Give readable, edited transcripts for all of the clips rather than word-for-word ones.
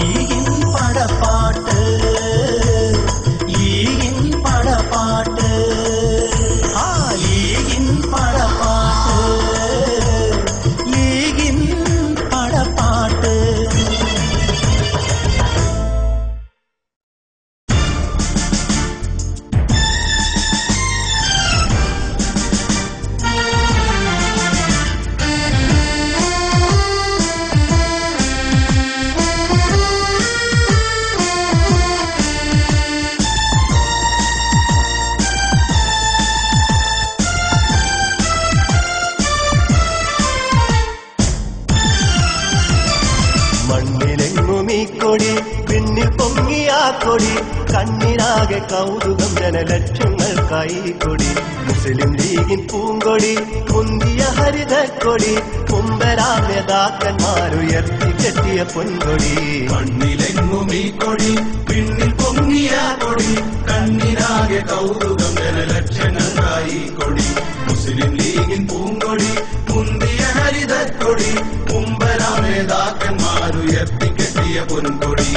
ലീഗിൻ പടപ്പാട്ട് ലീഗിൻ പടപ്പാട്ട് ആ ലീഗിൻ പടപ്പാട്ട് ലീഗിൻ പടപ്പാട്ട് കൊടി പിന്നിൽ പൊങ്ങിയാ കൊടി കണ്ണിനാകെ കൗതുകം ജനലക്ഷങ്ങൾക്കായി കൊടി മുസ്ലിം ലീഗിൻ പൂങ്കൊടി മുന്തിയ ഹരിതക്കൊടി കുമ്പരാം നേതാക്കന്മാരുയർത്തി കെട്ടിയ പൊൻകൊടി മണ്ണിലെങ്ങും ഈ കൊടി പിന്നിൽ പൊങ്ങിയ കൊടി കണ്ണിനാകെ കൗതുകം ജനലക്ഷങ്ങൾക്കായി കൊടി മുസ്ലിം ലീഗിൻ പൂങ്കൊടി മുന്തിയ ഹരിതക്കൊടി കുമ്പരാം നേതാക്കന്മാരുയർത്തി കെട്ടിയ പൊൻകൊടി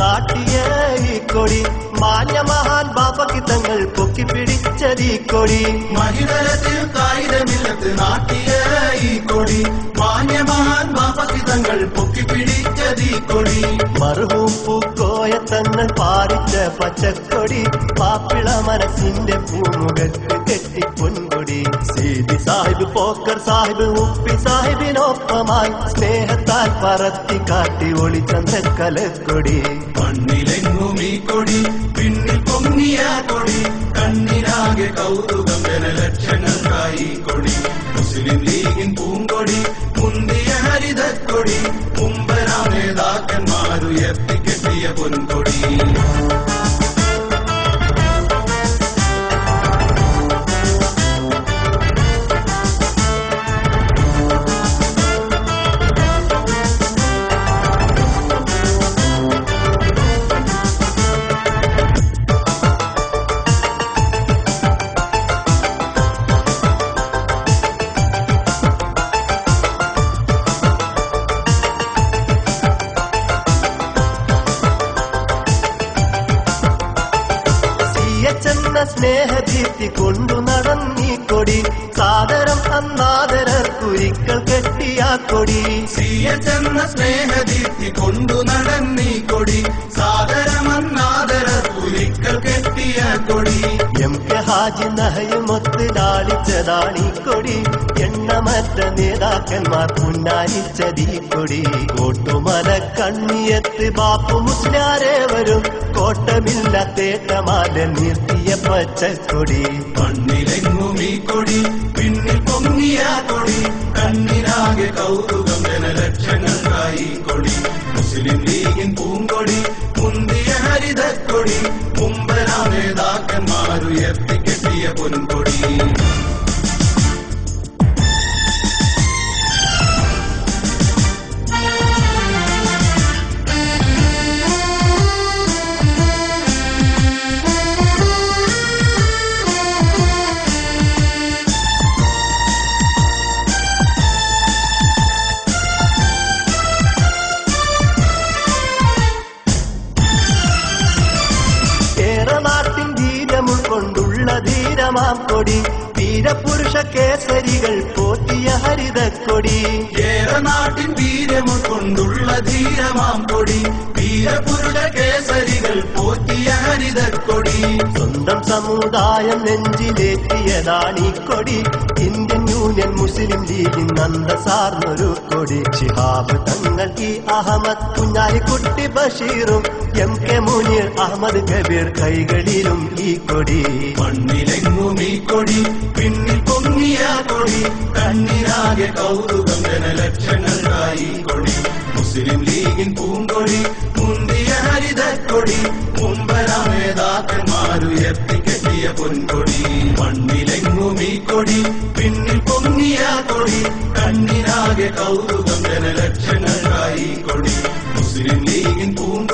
നാട്ടിയ ഈ കൊടി മാന്യമഹാൻ ബാപ്പയ്ക്ക് തങ്ങൾ പൊക്കി പിടിച്ചതീ കൊടി മഹിതലത്തിൽ കായികമില്ലത്ത് നാട്ടിയ ഈ കൊടി മാന്യമഹാൻ ബാപ്പയ്ക്ക് തങ്ങൾ പൊക്കി പിടിച്ചതീ കൊടി മർഹൂം പൂക്കോയ തങ്ങൾ പാടിച്ച പച്ചക്കൊടി പാപ്പിള മനസ്സിന്റെ പൂമുഖത്ത് കെട്ടി പൊൻകൊടി സീതി സാഹിബ് പോക്കർ സാഹിബ് ഉപ്പി സാഹിബിനൊപ്പമായി സ്നേഹത്താൽ പറത്തി കാട്ടി ഒളിച്ചന്തക്കലക്കൊടി മണ്ണിലെങ്ങും ഈ കൊടി പിന്നിൽ പൊങ്ങിയ കൊടി കണ്ണിനാകെ കൗതുകം ജനലക്ഷങ്ങൾക്കായി കൊടി മുസ്ലിം ലീഗിൻ പൂങ്കൊടി മുന്തിയ ഹരിതക്കൊടി കുമ്പരാം നേതാക്കന്മാരുയർത്തി കെട്ടിയ പൊൻകൊടി സ്നേഹദീപ്തി കൊണ്ടു നടന്നീ കൊടി സാദരം അന്നാദരർക്കുരിക്കൽ കെട്ടിയ കൊടി സിയെന്ന സ്നേഹദീപ്തി കൊണ്ടു നടന്നീ കൊടി സാദരമന്നാദരർക്കുരിക്കൽ കെട്ടിയ കൊടി എം കെ ഹാജി നഹയുമൊത്ത് ലാളിച്ചതാണീ കൊടി എണ്ണമറ്റ നേതാക്കന്മാർ പുന്നാരിച്ചതീ കൊടി കോട്ടുമല കണ്ണിയത്ത് ബാപ്പു മുസ്ലിയാരേവരും കോട്ടമില്ല തേട്ടമാല നിർത്തിയ പച്ചക്കൊടി മണ്ണിലെങ്ങും ഈ കൊടി പിന്നിൽ പൊങ്ങിയ കൊടി കണ്ണിനാകെ കൗതുകം ജനലക്ഷങ്ങൾക്കായി കൊടി മുസ്ലിം ലീഗിൻ പൂങ്കൊടി മുന്തിയ ഹരിതക്കൊടി കുമ്പരാം നേതാക്കന്മാരുയർത്തി കെട്ടിയ പൊൻകൊടി കൊണ്ടുള്ള ധീരമാം കൊടി വീരപുരുഷ കേസരികൾ പോറ്റിയ ഹരിതക്കൊടി ഏറനാട്ടിൻ വീരമുൾക്കൊണ്ടുള്ള ധീരമാം കൊടി വീരപുരുഷ കേസരികൾ പോറ്റിയ ഹരിതക്കൊടി സ്വന്തം സമുദായം നെഞ്ചിലേറ്റിയതാണീ കൊടി ഇന്ത്യൻ യൂണിയൻ മുസ്ലിം ലീഗിൻ നന്ദസാർന്നൊരു കൊടി ശിഹാബ് തങ്ങൾ ഈ അഹമ്മദ് കുഞ്ഞാലിക്കുട്ടി ബഷീറും എം കെ മുനീർ അഹമ്മദ് കബീർ കൈകളിലും ഈ കൊടി മണ്ണിലെങ്ങും ഈ കൊടി പിന്നിൽ പൊങ്ങിയ കൊടി കണ്ണിനാകെ കൗതുകം ജനലക്ഷങ്ങൾക്കായി കൊടി മുസ്ലിം ലീഗിൻ പൂങ്കൊടി മുന്തിയ ഹരിതക്കൊടി മുമ്പനാം നേതാക്കന്മാരുയർത്തിക്കെട്ടിയ പൊൻകൊടി മണ്ണിലെങ്ങും ഈ കൊടി പിന്നിൽ പൊങ്ങിയ കൊടി കണ്ണിനാകെ കൗതുകം ജനലക്ഷങ്ങൾക്കായി കൊടി മുസ്ലിം ലീഗിൻ പൂങ്കൊടി